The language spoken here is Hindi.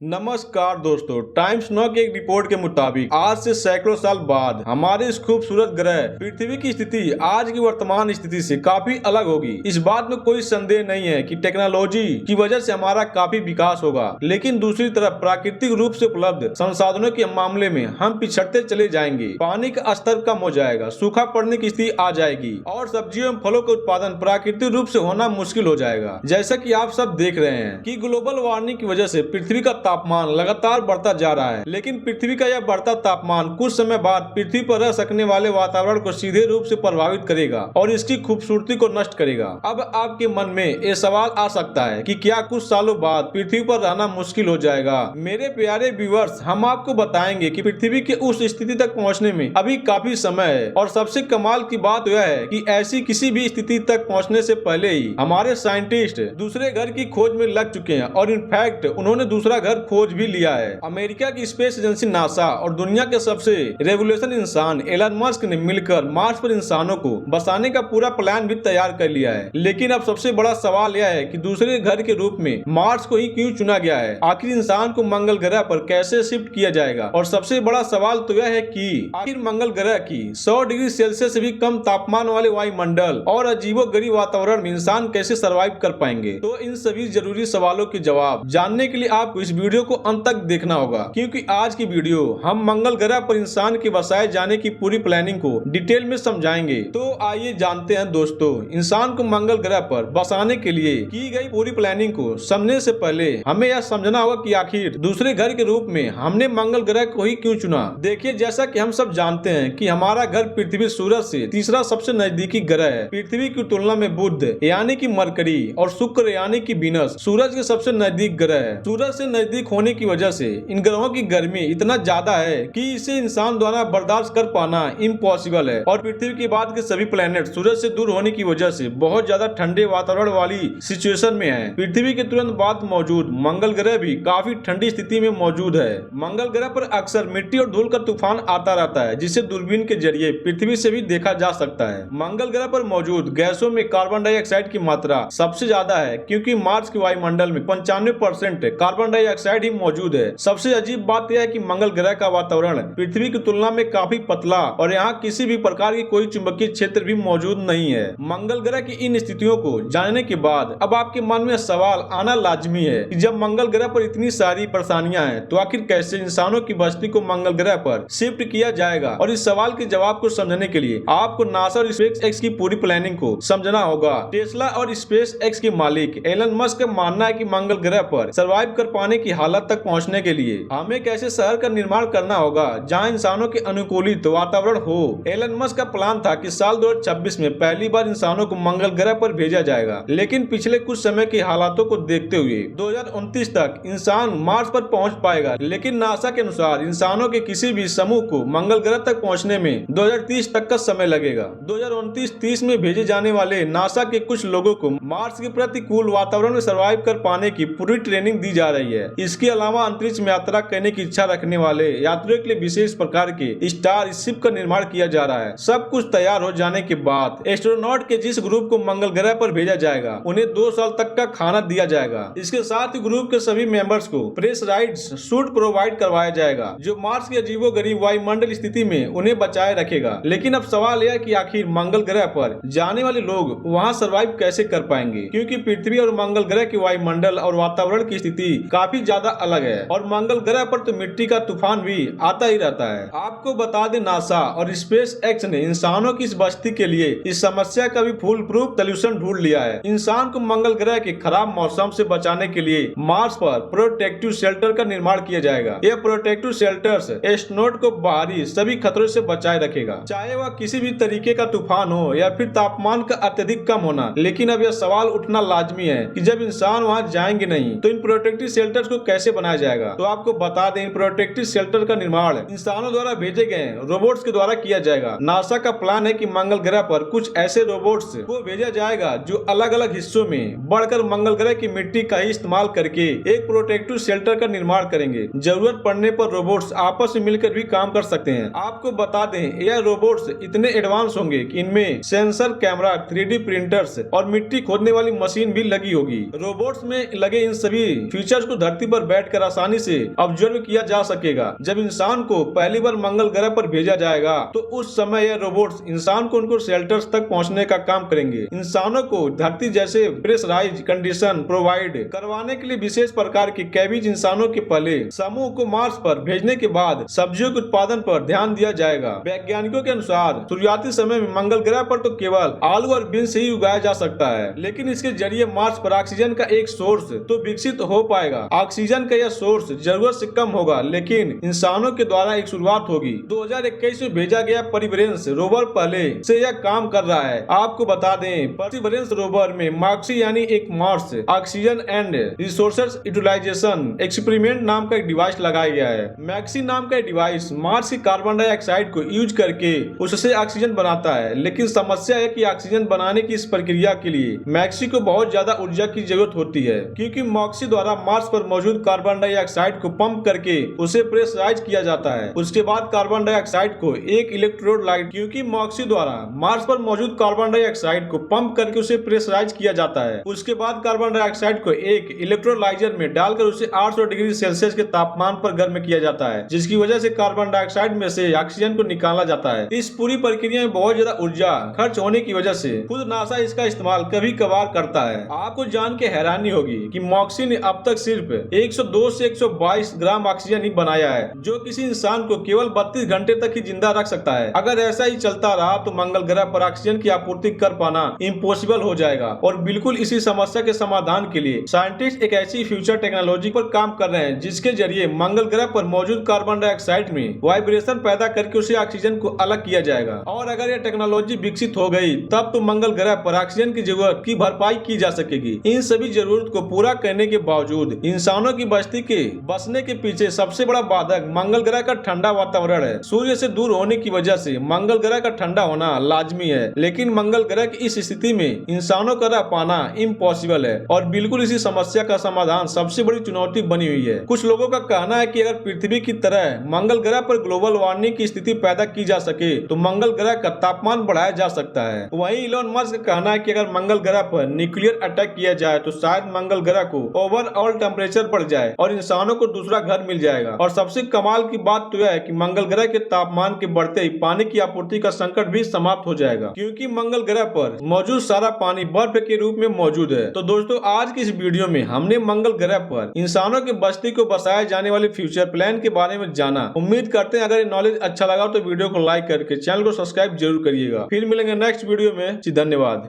नमस्कार दोस्तों, टाइम्स नाउ की एक रिपोर्ट के मुताबिक आज से सैकड़ों साल बाद हमारे इस खूबसूरत ग्रह पृथ्वी की स्थिति आज की वर्तमान स्थिति से काफी अलग होगी। इस बात में कोई संदेह नहीं है कि टेक्नोलॉजी की वजह से हमारा काफी विकास होगा, लेकिन दूसरी तरफ प्राकृतिक रूप से उपलब्ध संसाधनों के मामले में हम पिछड़ते चले जाएंगे। पानी का स्तर कम हो जाएगा, सूखा पड़ने की स्थिति आ जाएगी और सब्जियों एवं फलों का उत्पादन प्राकृतिक रूप से होना मुश्किल हो जाएगा। जैसा कि आप सब देख रहे हैं कि ग्लोबल वार्मिंग की वजह से पृथ्वी का तापमान लगातार बढ़ता जा रहा है, लेकिन पृथ्वी का यह बढ़ता तापमान कुछ समय बाद पृथ्वी पर रह सकने वाले वातावरण को सीधे रूप से प्रभावित करेगा और इसकी खूबसूरती को नष्ट करेगा। अब आपके मन में ये सवाल आ सकता है कि क्या कुछ सालों बाद पृथ्वी पर रहना मुश्किल हो जाएगा? मेरे प्यारे व्यूअर्स, हम आपको बताएंगे कि पृथ्वी के उस स्थिति तक पहुंचने में अभी काफी समय है और सबसे कमाल की बात यह है कि ऐसी किसी भी स्थिति तक पहुंचने से पहले ही हमारे साइंटिस्ट दूसरे घर की खोज में लग चुके हैं और इनफैक्ट उन्होंने दूसरा घर खोज भी लिया है। अमेरिका की स्पेस एजेंसी नासा और दुनिया के सबसे रेवोल्यूशन इंसान एलन मस्क ने मिलकर मार्स पर इंसानों को बसाने का पूरा प्लान भी तैयार कर लिया है। लेकिन अब सबसे बड़ा सवाल यह है कि दूसरे घर के रूप में मार्स को ही क्यों चुना गया है? आखिर इंसान को मंगल ग्रह पर कैसे शिफ्ट किया जाएगा? और सबसे बड़ा सवाल तो यह है कि आखिर मंगल ग्रह की 100 डिग्री सेल्सियस से भी कम तापमान वाले वायुमंडल और अजीबोगरीब वातावरण में इंसान कैसे सर्वाइव कर पाएंगे? तो इन सभी जरूरी सवालों के जवाब जानने के लिए आपको इस वीडियो को अंत तक देखना होगा, क्योंकि आज की वीडियो हम मंगल ग्रह पर इंसान के बसाए जाने की पूरी प्लानिंग को डिटेल में समझाएंगे। तो आइए जानते हैं दोस्तों, इंसान को मंगल ग्रह पर बसाने के लिए की गई पूरी प्लानिंग को समझने से पहले हमें यह समझना होगा कि आखिर दूसरे घर के रूप में हमने मंगल ग्रह को ही क्यों चुना। देखिए, जैसा कि हम सब जानते हैं कि हमारा घर पृथ्वी सूरज से तीसरा सबसे नजदीकी ग्रह है। पृथ्वी की तुलना में बुध यानी कि मरकरी और शुक्र यानी कि वीनस सूरज के सबसे नजदीक ग्रह है। सूरज से नजदीक होने की वजह से इन ग्रहों की गर्मी इतना ज्यादा है कि इसे इंसान द्वारा बर्दाश्त कर पाना इम्पॉसिबल है और पृथ्वी के बाद के सभी प्लेनेट सूरज से दूर होने की वजह से बहुत ज्यादा ठंडे वातावरण वाली सिचुएशन में है। पृथ्वी के तुरंत बाद मौजूद मंगल ग्रह भी काफी ठंडी स्थिति में मौजूद है। मंगल ग्रह पर अक्सर मिट्टी और धूल का तूफान आता रहता है, जिसे दूरबीन के जरिए पृथ्वी से भी देखा जा सकता है। मंगल ग्रह पर मौजूद गैसों में कार्बन डाइऑक्साइड की मात्रा सबसे ज्यादा है, क्योंकि मार्स के वायुमंडल में 95% कार्बन डाइऑक्साइड ही मौजूद है। सबसे अजीब बात यह है कि मंगल ग्रह का वातावरण पृथ्वी की तुलना में काफी पतला और यहाँ किसी भी प्रकार की कोई चुंबकीय क्षेत्र भी मौजूद नहीं है। मंगल ग्रह की इन स्थितियों को जानने के बाद अब आपके मन में सवाल आना लाजमी है कि जब मंगल ग्रह पर इतनी सारी परेशानियां हैं, तो आखिर कैसे इंसानों की बस्ती को मंगल ग्रह पर शिफ्ट किया जाएगा? और इस सवाल के जवाब को समझने के लिए आपको नासा और स्पेस एक्स की पूरी प्लानिंग को समझना होगा। टेस्ला और स्पेस एक्स के मालिक एलन मस्क का मानना है कि मंगल ग्रह पर सर्वाइव कर पाने की हालत तक पहुंचने के लिए हमें एक ऐसे शहर का निर्माण करना होगा जहां इंसानों के अनुकूलित वातावरण हो। एलन मस्क का प्लान था कि साल 2026 में पहली बार इंसानों को मंगल ग्रह पर भेजा जाएगा, लेकिन पिछले कुछ समय के हालातों को देखते हुए 2029 तक इंसान मार्स पर पहुंच पाएगा। लेकिन नासा के अनुसार इंसानों के किसी भी समूह को मंगल ग्रह तक पहुंचने में 2030 तक का समय लगेगा। 2029-30 में भेजे जाने वाले नासा के कुछ लोगों को मार्स के प्रतिकूल वातावरण में सर्वाइव कर पाने की पूरी ट्रेनिंग दी जा रही है। इसके अलावा अंतरिक्ष में यात्रा करने की इच्छा रखने वाले यात्रियों के लिए विशेष प्रकार के स्टार शिप का निर्माण किया जा रहा है। सब कुछ तैयार हो जाने के बाद एस्ट्रोनॉट के जिस ग्रुप को मंगल ग्रह पर भेजा जाएगा, उन्हें 2 साल तक का खाना दिया जाएगा। इसके साथ ही ग्रुप के सभी मेंबर्स को प्रेशराइज्ड सूट प्रोवाइड करवाया जाएगा, जो मार्स की अजीबोगरीब वायुमंडल स्थिति में उन्हें बचाए रखेगा। लेकिन अब सवाल यह है कि आखिर मंगल ग्रह पर जाने वाले लोग वहाँ सर्वाइव कैसे कर पाएंगे, क्योंकि पृथ्वी और मंगल ग्रह के वायुमंडल और वातावरण की स्थिति काफी ज्यादा अलग है और मंगल ग्रह पर तो मिट्टी का तूफान भी आता ही रहता है। आपको बता दें, नासा और स्पेस एक्स ने इंसानों की इस बस्ती के लिए इस समस्या का भी फुल प्रूफ सोल्यूशन ढूंढ लिया है। इंसान को मंगल ग्रह के खराब मौसम से बचाने के लिए मार्स पर प्रोटेक्टिव शेल्टर का निर्माण किया जाएगा। यह प्रोटेक्टिव शेल्टर्स एस्ट्रोनॉट को बाहरी सभी खतरों से बचाए रखेगा, चाहे वह किसी भी तरीके का तूफान हो या फिर तापमान का अत्यधिक कम होना। लेकिन अब यह सवाल उठना लाजमी है कि जब इंसान वहाँ जाएंगे नहीं, तो इन प्रोटेक्टिव शेल्टर्स को कैसे बनाया जाएगा? तो आपको बता दें, प्रोटेक्टिव शेल्टर का निर्माण इंसानों द्वारा भेजे गए रोबोट्स के द्वारा किया जाएगा। नासा का प्लान है कि मंगल ग्रह पर कुछ ऐसे रोबोट्स को भेजा जाएगा जो अलग अलग हिस्सों में बढ़कर मंगल ग्रह की मिट्टी का ही इस्तेमाल करके एक प्रोटेक्टिव शेल्टर का निर्माण करेंगे। जरूरत पड़ने पर रोबोट्स आपस में मिलकर भी काम कर सकते हैं। आपको बता दें, यह रोबोट्स इतने एडवांस होंगे कि इनमें सेंसर, कैमरा, 3D प्रिंटर्स और मिट्टी खोदने वाली मशीन भी लगी होगी। रोबोट्स में लगे इन सभी फीचर्स को धरती पर बैठकर आसानी से ऑब्जर्व किया जा सकेगा। जब इंसान को पहली बार मंगल ग्रह पर भेजा जाएगा तो उस समय यह रोबोट्स इंसान को उनको शेल्टर्स तक पहुंचने का काम करेंगे। इंसानों को धरती जैसे प्रेशराइज कंडीशन प्रोवाइड करवाने के लिए विशेष प्रकार की कैबिज इंसानों के पहले समूह को मार्स पर भेजने के बाद सब्जियों के उत्पादन पर ध्यान दिया जाएगा। वैज्ञानिकों के अनुसार शुरुआती समय में मंगल ग्रह पर तो केवल आलू और बीन्स ही उगाया जा सकता है, लेकिन इसके जरिए मार्स पर ऑक्सीजन का एक सोर्स तो विकसित हो पाएगा। ऑक्सीजन का यह सोर्स जरूरत से कम होगा, लेकिन इंसानों के द्वारा एक शुरुआत होगी। 2021 में भेजा गया परसिवरेंस रोवर पहले से यह काम कर रहा है। आपको बता दें, परसिवरेंस रोवर में मॉक्सी यानी एक Mars oxygen and resources utilization experiment नाम का एक डिवाइस लगाया गया है। मैक्सी नाम का डिवाइस मार्स की कार्बन डाइऑक्साइड को यूज करके उससे ऑक्सीजन बनाता है, लेकिन समस्या है कि ऑक्सीजन बनाने की इस प्रक्रिया के लिए मैक्सी को बहुत ज्यादा ऊर्जा की जरूरत होती है, क्योंकि मॉक्सी द्वारा मार्स पर मौजूद कार्बन डाइऑक्साइड को पंप करके उसे प्रेशराइज किया जाता है। उसके बाद कार्बन डाइऑक्साइड को एक इलेक्ट्रोलाइट क्योंकि मॉक्सी द्वारा मार्स पर मौजूद कार्बन डाइऑक्साइड को पंप करके उसे प्रेशराइज किया जाता है। उसके बाद कार्बन डाइऑक्साइड को एक इलेक्ट्रोलाइजर में डालकर उसे 800 डिग्री सेल्सियस के तापमान पर गर्म किया जाता है, जिसकी वजह से कार्बन डाइऑक्साइड में से ऑक्सीजन को निकाला जाता है। इस पूरी प्रक्रिया में बहुत ज्यादा ऊर्जा खर्च होने की वजह से खुद नासा इसका इस्तेमाल कभी कभार करता है। आपको जान के हैरानी होगी कि मॉक्सी ने अब तक सिर्फ 102 से 122 ग्राम ऑक्सीजन ही बनाया है, जो किसी इंसान को केवल 32 घंटे तक ही जिंदा रख सकता है। अगर ऐसा ही चलता रहा तो मंगल ग्रह पर ऑक्सीजन की आपूर्ति कर पाना इम्पॉसिबल हो जाएगा। और बिल्कुल इसी समस्या के समाधान के लिए साइंटिस्ट एक ऐसी फ्यूचर टेक्नोलॉजी पर काम कर रहे हैं, जिसके जरिए मंगल ग्रह पर मौजूद कार्बन डाइऑक्साइड में वाइब्रेशन पैदा करके उसे ऑक्सीजन को अलग किया जाएगा। और अगर यह टेक्नोलॉजी विकसित हो गई तब तो मंगल ग्रह पर ऑक्सीजन की जरूरत की भरपाई की जा सकेगी। इन सभी जरूरत को पूरा करने के बावजूद इंसानों की बस्ती के बसने के पीछे सबसे बड़ा बाधक मंगल ग्रह का ठंडा वातावरण है। सूर्य से दूर होने की वजह से मंगल ग्रह का ठंडा होना लाजमी है, लेकिन मंगल ग्रह की इस स्थिति में इंसानों का रह पाना इम्पॉसिबल है। और बिल्कुल इसी समस्या का समाधान सबसे बड़ी चुनौती बनी हुई है। कुछ लोगों का कहना है कि अगर पृथ्वी की तरह मंगल ग्रह पर ग्लोबल वार्मिंग की स्थिति पैदा की जा सके तो मंगल ग्रह का तापमान बढ़ाया जा सकता है। वहीं इलॉन मस्क का कहना है कि अगर मंगल ग्रह पर न्यूक्लियर अटैक किया जाए तो शायद मंगल ग्रह को ओवरऑल टेम्परेचर बढ़ जाए और इंसानों को दूसरा घर मिल जाएगा। और सबसे कमाल की बात तो यह है कि मंगल ग्रह के तापमान के बढ़ते ही पानी की आपूर्ति का संकट भी समाप्त हो जाएगा, क्योंकि मंगल ग्रह पर मौजूद सारा पानी बर्फ के रूप में मौजूद है। तो दोस्तों, आज की इस वीडियो में हमने मंगल ग्रह पर इंसानों की बस्ती को बसाए जाने वाले फ्यूचर प्लान के बारे में जाना। उम्मीद करते हैं अगर ये नॉलेज अच्छा लगा तो वीडियो को लाइक करके चैनल को सब्सक्राइब जरूर करिएगा। फिर मिलेंगे नेक्स्ट वीडियो में। धन्यवाद।